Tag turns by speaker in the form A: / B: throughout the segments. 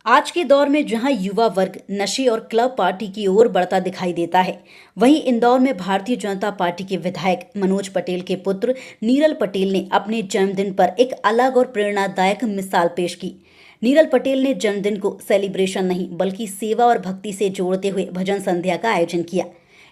A: आज के दौर में जहां युवा वर्ग नशे और क्लब पार्टी की ओर बढ़ता दिखाई देता है, वहीं इंदौर में भारतीय जनता पार्टी के विधायक मनोज पटेल के पुत्र नीरल पटेल ने अपने जन्मदिन पर एक अलग और प्रेरणादायक मिसाल पेश की। नीरल पटेल ने जन्मदिन को सेलिब्रेशन नहीं बल्कि सेवा और भक्ति से जोड़ते हुए भजन संध्या का आयोजन किया।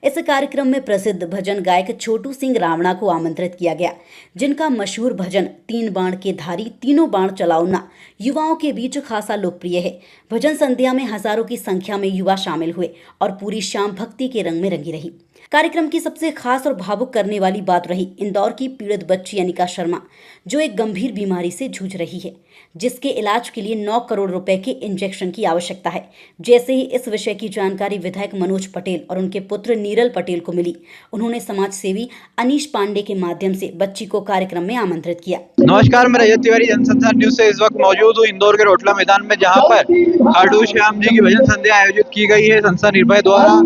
A: इस कार्यक्रम में प्रसिद्ध भजन गायक छोटू सिंह रावणा को आमंत्रित किया गया, जिनका मशहूर भजन तीन बाण के धारी तीनों बाण चलाओ ना युवाओं के बीच खासा लोकप्रिय है। भजन संध्या में हजारों की संख्या में युवा शामिल हुए और पूरी शाम भक्ति के रंग में रंगी रही। कार्यक्रम की सबसे खास और भावुक करने वाली बात रही इंदौर की पीड़ित बच्ची अनिका शर्मा, जो एक गंभीर बीमारी से जूझ रही है, जिसके इलाज के लिए 9 करोड़ रुपए के इंजेक्शन की आवश्यकता है। जैसे ही इस विषय की जानकारी विधायक मनोज पटेल और उनके पुत्र नीरल पटेल को मिली, उन्होंने समाज सेवी अनीश पांडे के माध्यम से बच्ची को कार्यक्रम में आमंत्रित किया।
B: नमस्कार, मैं रजत तिवारी जनसंचार न्यूज से इस वक्त मौजूद हूँ इंदौर के रोटला मैदान में, जहाँ पर खाटू श्याम जी की भजन संध्या आयोजित की गई है संस्था निर्भय द्वारा।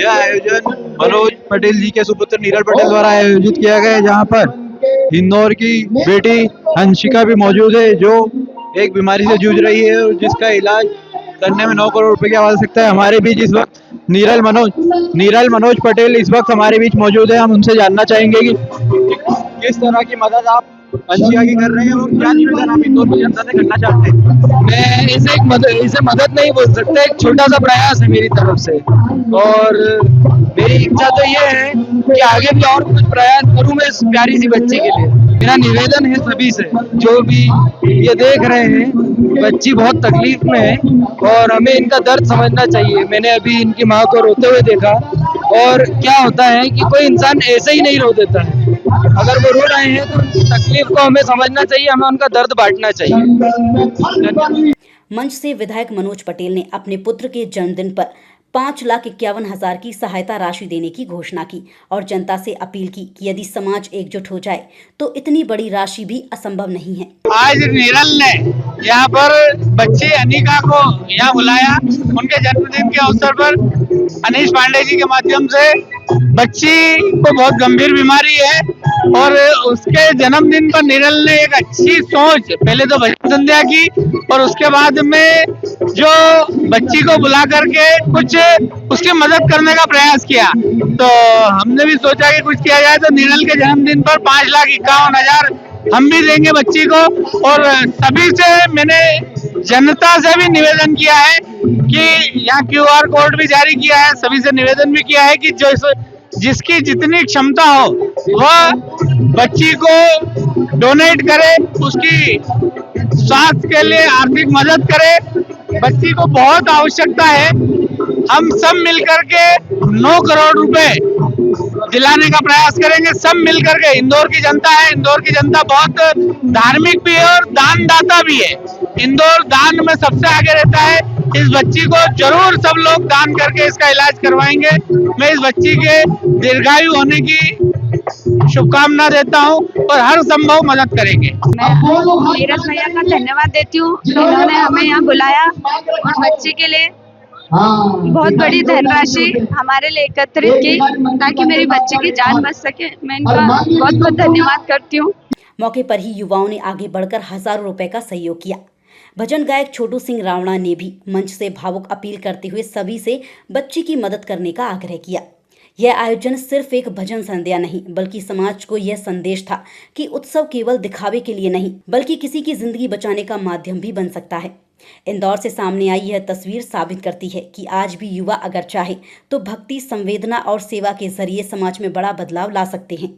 B: यह आयोजन मनोज पटेल जी के सुपुत्र नीरल पटेल द्वारा आयोजित किया गया है, जहाँ पर इंदौर की बेटी हंसिका भी मौजूद है, जो एक बीमारी से जूझ रही है और जिसका इलाज करने में 9 करोड़ रुपए की आवश्यकता है। हमारे बीच इस वक्त नीरल मनोज पटेल इस वक्त हमारे बीच मौजूद है। हम उनसे जानना चाहेंगे कि किस तरह की मदद आप हंसिका की कर रहे हैं और क्या निवेदन आप इंदौर की जनता से करना चाहते हैं।
C: मैं इसे मदद नहीं बोल सकता, एक छोटा सा प्रयास है मेरी तरफ से, और मेरी इच्छा तो ये है कि आगे भी और कुछ प्रयास करूं मैं इस प्यारी सी बच्ची के लिए। मेरा निवेदन है सभी से, जो भी ये देख रहे हैं, बच्ची बहुत तकलीफ में है और हमें इनका दर्द समझना चाहिए। मैंने अभी इनकी माँ को रोते हुए देखा, और क्या होता है कि कोई इंसान ऐसे ही नहीं रो देता है। अगर वो रो रहे हैं तो उनकी तकलीफ को हमें समझना चाहिए, हमें उनका दर्द बांटना चाहिए।
A: मंच से विधायक मनोज पटेल ने अपने पुत्र के जन्मदिन पर 5,51,000 की सहायता राशि देने की घोषणा की और जनता से अपील की कि यदि समाज एकजुट हो जाए तो इतनी बड़ी राशि भी असंभव नहीं है।
B: आज नीरल ने यहाँ पर बच्ची अनिका को यहाँ बुलाया। उनके जन्मदिन के अवसर पर अनीश पांडे जी के माध्यम से बच्ची को बहुत गंभीर बीमारी है और उसके जन्मदिन पर नीरल ने एक अच्छी सोच, पहले तो भजन संध्या की और उसके बाद में जो बच्ची को बुला करके कुछ उसकी मदद करने का प्रयास किया। तो हमने भी सोचा कि कुछ किया जाए, तो नीरल के जन्मदिन पर 5,51,000 हम भी देंगे बच्ची को। और सभी से मैंने जनता से भी निवेदन किया है कि यहाँ QR कोड भी जारी किया है, सभी से निवेदन भी किया है कि जो जिसकी जितनी क्षमता हो वह बच्ची को डोनेट करे, उसकी स्वास्थ्य के लिए आर्थिक मदद करे। बच्ची को बहुत आवश्यकता है। हम सब मिलकर के 9 करोड़ रुपए दिलाने का प्रयास करेंगे, सब मिलकर के। इंदौर की जनता है, इंदौर की जनता बहुत धार्मिक भी है और दानदाता भी है। इंदौर दान में सबसे आगे रहता है। इस बच्ची को जरूर सब लोग दान करके इसका इलाज करवाएंगे। मैं इस बच्ची के दीर्घायु होने की शुभकामना देता हूं और हर संभव मदद करेंगे।
D: मैं नीरज भैया का धन्यवाद देती हूँ, इन्होंने हमें यहाँ बुलाया और बच्ची के लिए बहुत बड़ी धनराशि हमारे लिए एकत्रित की ताकि मेरी बच्ची की जान बच सके। मैं इनका बहुत बहुत धन्यवाद करती हूँ।
A: मौके पर ही युवाओं ने आगे बढ़कर हजारों रुपए का सहयोग किया। भजन गायक छोटू सिंह रावणा ने भी मंच से भावुक अपील करते हुए सभी से बच्ची की मदद करने का आग्रह किया। यह आयोजन सिर्फ एक भजन संध्या नहीं बल्कि समाज को यह संदेश था कि उत्सव केवल दिखावे के लिए नहीं बल्कि किसी की जिंदगी बचाने का माध्यम भी बन सकता है। इंदौर से सामने आई यह तस्वीर साबित करती है कि आज भी युवा अगर चाहे तो भक्ति, संवेदना और सेवा के जरिए समाज में बड़ा बदलाव ला सकते हैं।